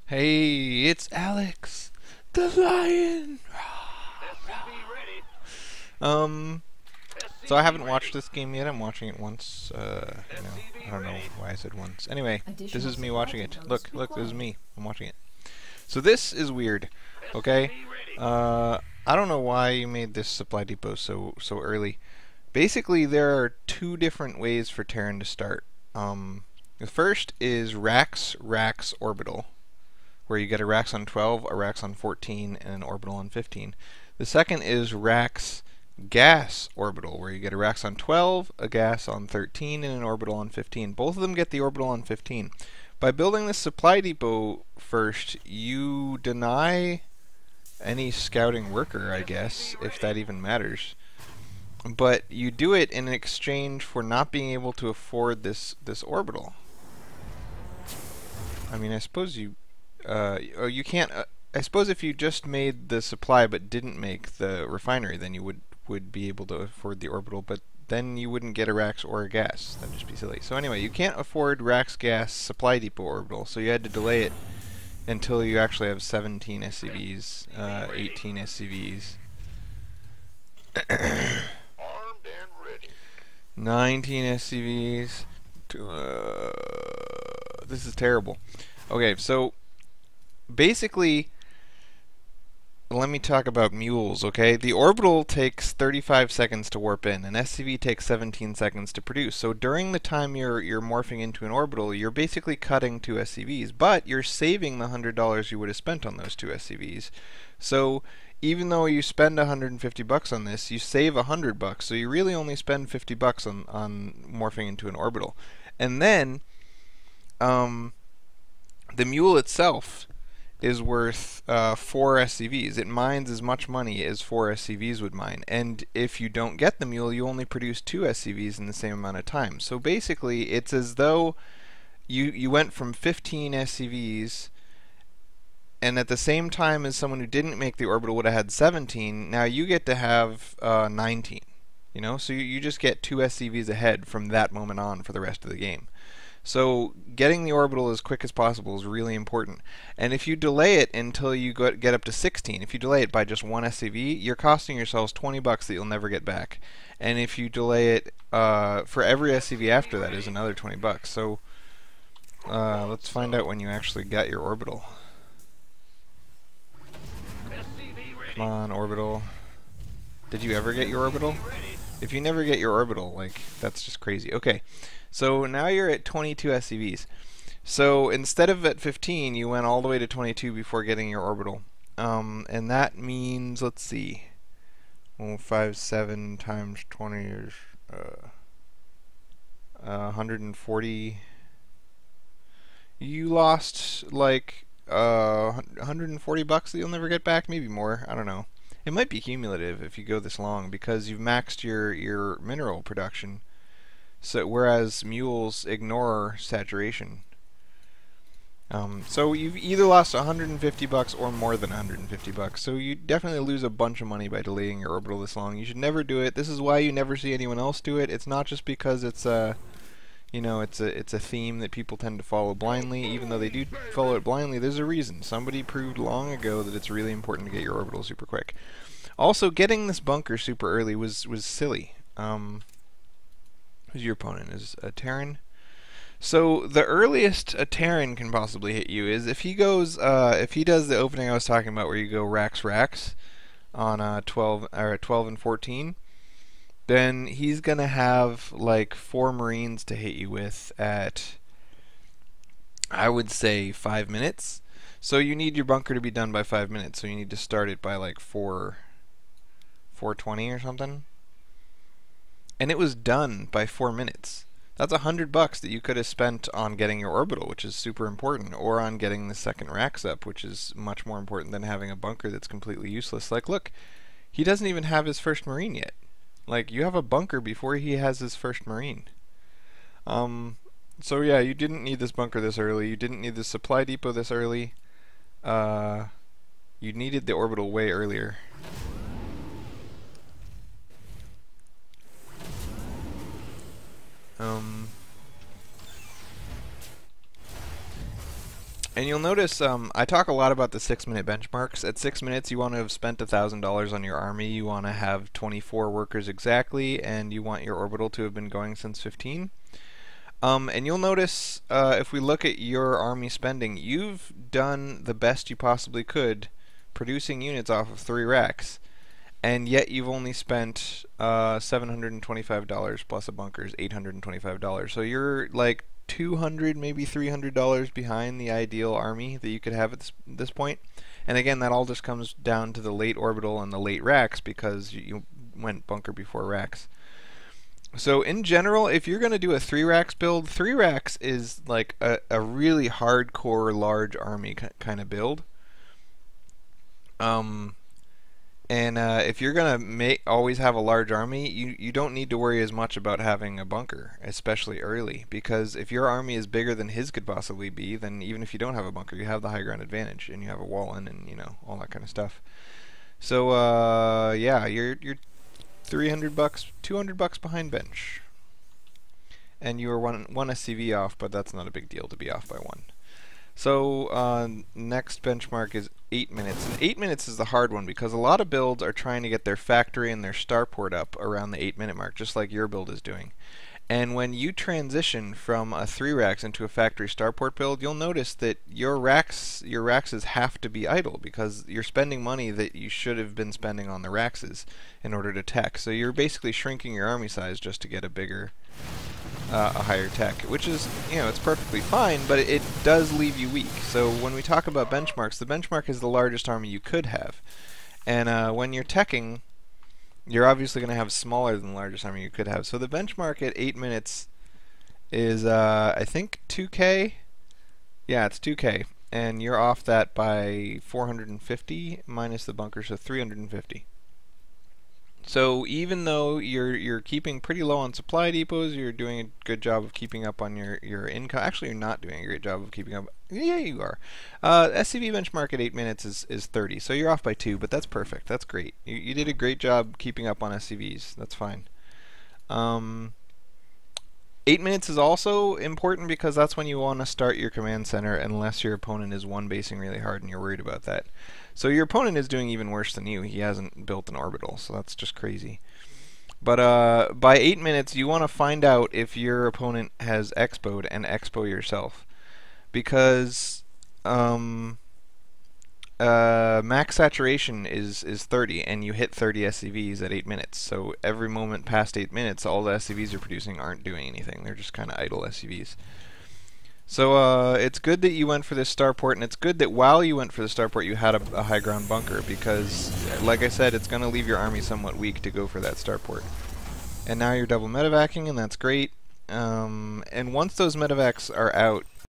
Hey, it's Alex, the lion. Um, so I haven't watched this game yet. I'm watching it once. I don't know why I said once. Anyway, this is me watching it. Look, this is me. I'm watching it. So this is weird. Okay. I don't know why you made this supply depot so early. Basically, there are two different ways for Terran to start. The first is Rax Orbital, where you get a Rax on 12, a Rax on 14, and an Orbital on 15. The second is Rax Gas Orbital, where you get a Rax on 12, a Gas on 13, and an Orbital on 15. Both of them get the Orbital on 15. By building this supply depot first, you deny any scouting worker, I guess, if that even matters. But you do it in exchange for not being able to afford this orbital. I mean, I suppose you you can't. I suppose if you just made the supply but didn't make the refinery, then you would be able to afford the orbital. But then you wouldn't get a Rax or a Gas. That'd just be silly. So anyway, you can't afford Rax Gas supply depot orbital, so you had to delay it until you actually have 17 SCVs, 18 SCVs. 19 SCVs. This is terrible. Okay, so basically, let me talk about mules, okay? The orbital takes 35 seconds to warp in, and SCV takes 17 seconds to produce. So during the time you're morphing into an orbital, you're basically cutting 2 SCVs, but you're saving the $100 you would have spent on those 2 SCVs. So even though you spend $150 on this, you save $100. So you really only spend $50 on morphing into an orbital. And then the mule itself is worth 4 SCVs. It mines as much money as 4 SCVs would mine. And if you don't get the mule, you only produce 2 SCVs in the same amount of time. So basically, it's as though you went from 15 SCVs, and at the same time as someone who didn't make the orbital would have had 17, now you get to have 19. You know, so you just get 2 SCVs ahead from that moment on for the rest of the game. So getting the orbital as quick as possible is really important. And if you delay it until you get up to 16, if you delay it by just 1 SCV, you're costing yourselves $20 that you'll never get back. And if you delay it for every SCV after that is another $20. So let's find out when you actually got your orbital. Come on, orbital. Did you ever get your orbital? If you never get your orbital, like, that's just crazy. Okay, so now you're at 22 SCVs. So instead of at 15, you went all the way to 22 before getting your orbital. And that means, let's see, 57 times 20 is 140. You lost like $140 that you'll never get back, maybe more. I don't know. It might be cumulative if you go this long because you've maxed your mineral production. So whereas mules ignore saturation. So you've either lost $150 or more than $150. So you definitely lose a bunch of money by delaying your orbital this long. You should never do it. This is why you never see anyone else do it. It's not just because it's you know, it's a theme that people tend to follow blindly. Even though they do follow it blindly, there's a reason. Somebody proved long ago that it's really important to get your orbital super quick. Also, getting this bunker super early was silly. Who's your opponent? Is a Terran? So the earliest a Terran can possibly hit you is if he goes, if he does the opening I was talking about, where you go Rax on 12 and 14. Then he's gonna have like 4 Marines to hit you with at, I would say, 5 minutes. So you need your bunker to be done by 5 minutes. So you need to start it by like 4:20 or something. And it was done by 4 minutes. That's $100 that you could have spent on getting your orbital, which is super important, or on getting the second Rax up, which is much more important than having a bunker that's completely useless. Like, look, he doesn't even have his first Marine yet. Like, you have a bunker before he has his first Marine. So yeah, you didn't need this bunker this early. You didn't need this supply depot this early. You needed the orbital way earlier. And you'll notice I talk a lot about the 6-minute benchmarks. At 6 minutes, you want to have spent $1,000 on your army. You want to have 24 workers exactly, and you want your orbital to have been going since 15. And you'll notice if we look at your army spending, you've done the best you possibly could producing units off of 3 racks. And yet you've only spent $725 plus a bunker is $825. So you're like $200, maybe $300 behind the ideal army that you could have at this point. And again, that all just comes down to the late orbital and the late racks because you went bunker before racks. So in general, if you're going to do a 3 racks build, 3 racks is like a really hardcore large army kind of build. And if you're gonna always have a large army, you don't need to worry as much about having a bunker, especially early, because if your army is bigger than his could possibly be, then even if you don't have a bunker, you have the high ground advantage, and you have a wall in, and all that kind of stuff. So yeah, you're $300, $200 behind bench, and you are one SCV off, but that's not a big deal to be off by 1. So next benchmark is 8 minutes. And 8 minutes is the hard one because a lot of builds are trying to get their factory and their starport up around the 8-minute mark, just like your build is doing. And when you transition from a 3 racks into a factory starport build, you'll notice that your racks have to be idle because you're spending money that you should have been spending on the racks in order to tech. So you're basically shrinking your army size just to get a bigger a higher tech, which is, it's perfectly fine, but it does leave you weak. So when we talk about benchmarks, the benchmark is the largest army you could have. And when you're teching, you're obviously going to have smaller than the largest army you could have. So the benchmark at 8 minutes is, I think, 2K? Yeah, it's 2K. And you're off that by 450 minus the bunker, so 350. So even though you're keeping pretty low on supply depots, you're doing a good job of keeping up on your income. Actually, you're not doing a great job of keeping up. Yeah, you are. SCV benchmark at 8 minutes is 30, so you're off by 2, but that's perfect. That's great. You did a great job keeping up on SCVs. That's fine. 8 minutes is also important because that's when you want to start your command center unless your opponent is one basing really hard and you're worried about that. So your opponent is doing even worse than you. He hasn't built an orbital, so that's just crazy. But by 8 minutes, you want to find out if your opponent has expoed and expo yourself. Because max saturation is 30, and you hit 30 SCVs at 8 minutes. So every moment past 8 minutes, all the SCVs you're producing aren't doing anything. They're just kind of idle SCVs. So it's good that you went for this starport, and it's good that while you went for the starport, you had a high ground bunker, because, like I said, it's going to leave your army somewhat weak to go for that starport. And now you're double medevacing, and that's great. And once those medevac's are out,